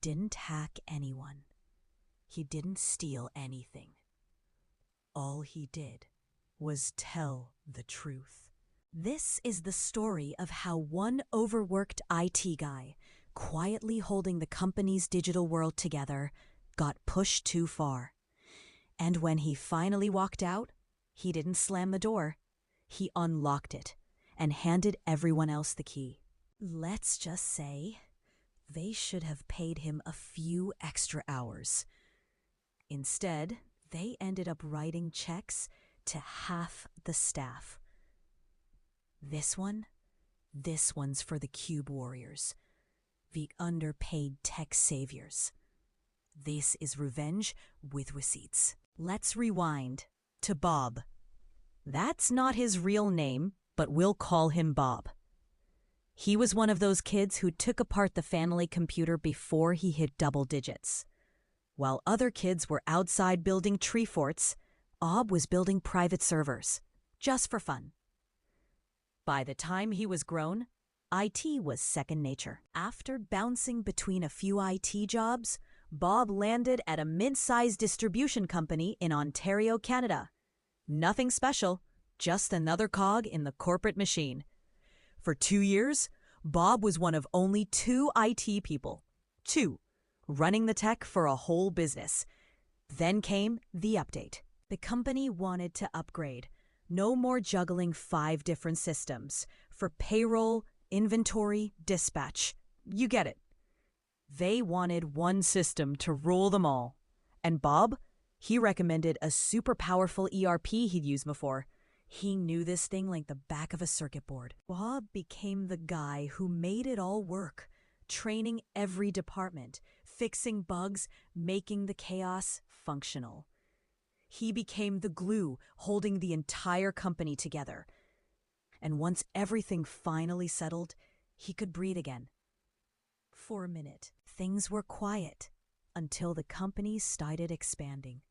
didn't hack anyone. He didn't steal anything. All he did was tell the truth. This is the story of how one overworked IT guy, quietly holding the company's digital world together, got pushed too far. And when he finally walked out, he didn't slam the door. He unlocked it and handed everyone else the key. Let's just say they should have paid him a few extra hours. Instead, they ended up writing checks to half the staff. This one's for the Cube Warriors, the underpaid tech saviors. This is revenge with receipts. Let's rewind to Bob. That's not his real name, but we'll call him Bob. He was one of those kids who took apart the family computer before he hit double digits. While other kids were outside building tree forts, Bob was building private servers, just for fun. By the time he was grown, IT was second nature. After bouncing between a few IT jobs, Bob landed at a mid-sized distribution company in Ontario, Canada. Nothing special, just another cog in the corporate machine. For 2 years, Bob was one of only 2 IT people. 2, running the tech for a whole business. Then came the update. The company wanted to upgrade. No more juggling 5 different systems for payroll, inventory, dispatch. You get it. They wanted one system to rule them all. And Bob, he recommended a super powerful ERP he'd used before. He knew this thing like the back of a circuit board. Bob became the guy who made it all work, training every department, fixing bugs, making the chaos functional. He became the glue holding the entire company together. And once everything finally settled, he could breathe again. For a minute, things were quiet until the company started expanding.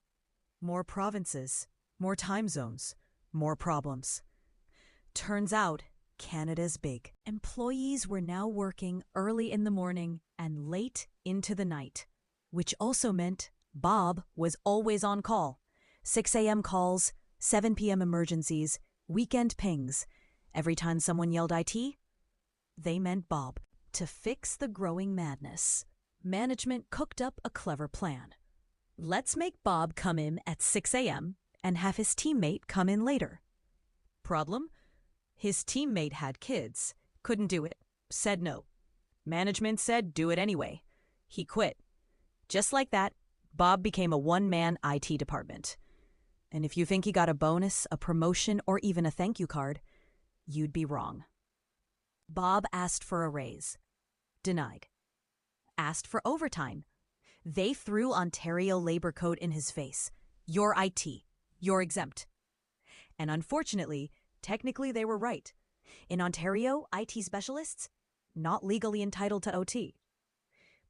More provinces, more time zones, more problems. Turns out, Canada's big. Employees were now working early in the morning and late into the night, which also meant Bob was always on call. 6 a.m. calls, 7 p.m. emergencies, weekend pings. Every time someone yelled IT, they meant Bob. To fix the growing madness, management cooked up a clever plan. Let's make Bob come in at 6 a.m. and have his teammate come in later. Problem? His teammate had kids, couldn't do it, said no. Management said do it anyway. He quit. Just like that, Bob became a one-man IT department. And if you think he got a bonus, a promotion, or even a thank you card, you'd be wrong. Bob asked for a raise. Denied. Asked for overtime. They threw Ontario Labor Code in his face. You're IT. You're exempt. And unfortunately, technically they were right. In Ontario, IT specialists, not legally entitled to OT.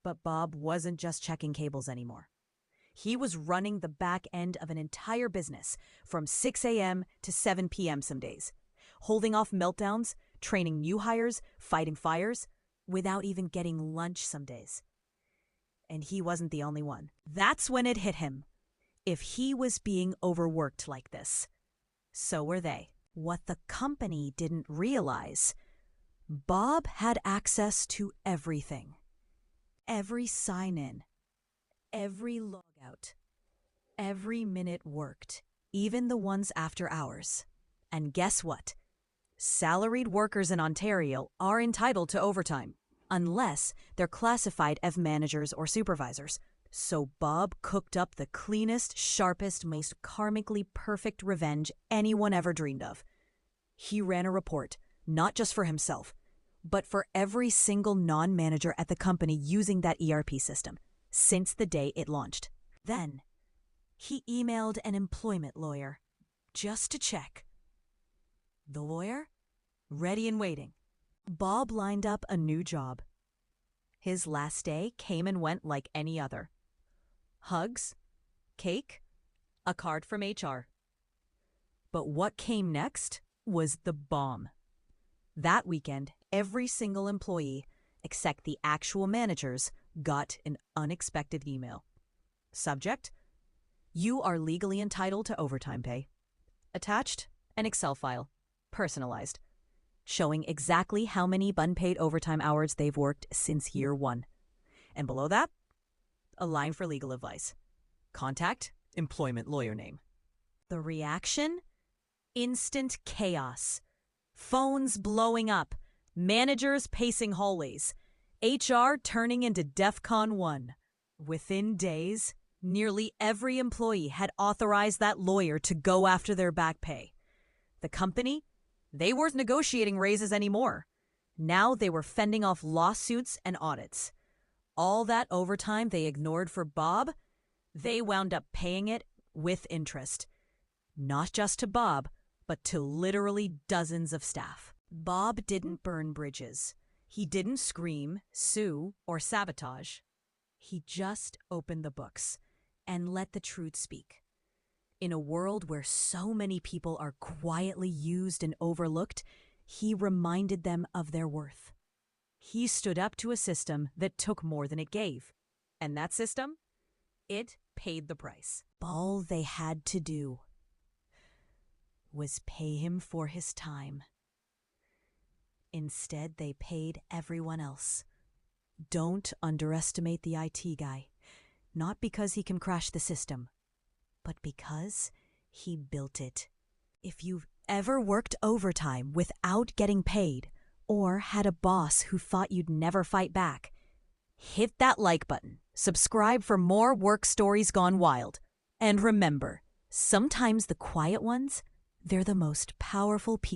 But Bob wasn't just checking cables anymore. He was running the back end of an entire business from 6 a.m. to 7 p.m. some days, holding off meltdowns, training new hires, fighting fires, without even getting lunch some days. And he wasn't the only one. That's when it hit him. If he was being overworked like this, so were they. What the company didn't realize, Bob had access to everything. Every sign-in, every logout, every minute worked, even the ones after hours. And guess what? Salaried workers in Ontario are entitled to overtime, unless they're classified as managers or supervisors. So Bob cooked up the cleanest, sharpest, most karmically perfect revenge anyone ever dreamed of. He ran a report, not just for himself, but for every single non-manager at the company using that ERP system, since the day it launched. Then, he emailed an employment lawyer, just to check. The lawyer? Ready and waiting. Bob lined up a new job. His last day came and went like any other. Hugs, cake, a card from HR. But what came next was the bomb. That weekend, every single employee, except the actual managers, got an unexpected email. Subject: you are legally entitled to overtime pay. Attached, an Excel file, personalized, showing exactly how many unpaid overtime hours they've worked since year one. And below that, a line for legal advice. Contact, employment lawyer name. The reaction? Instant chaos. Phones blowing up. Managers pacing hallways. HR turning into DEFCON 1. Within days, nearly every employee had authorized that lawyer to go after their back pay. The company? They weren't negotiating raises anymore. Now they were fending off lawsuits and audits. All that overtime they ignored for Bob, they wound up paying it with interest. Not just to Bob, but to literally dozens of staff. Bob didn't burn bridges. He didn't scream, sue, or sabotage. He just opened the books and let the truth speak. In a world where so many people are quietly used and overlooked, he reminded them of their worth. He stood up to a system that took more than it gave. And that system? It paid the price. All they had to do was pay him for his time. Instead, they paid everyone else. Don't underestimate the IT guy. Not because he can crash the system, but because he built it. If you've ever worked overtime without getting paid, or had a boss who thought you'd never fight back, hit that like button, subscribe for more work stories gone wild, and remember, sometimes the quiet ones, they're the most powerful people.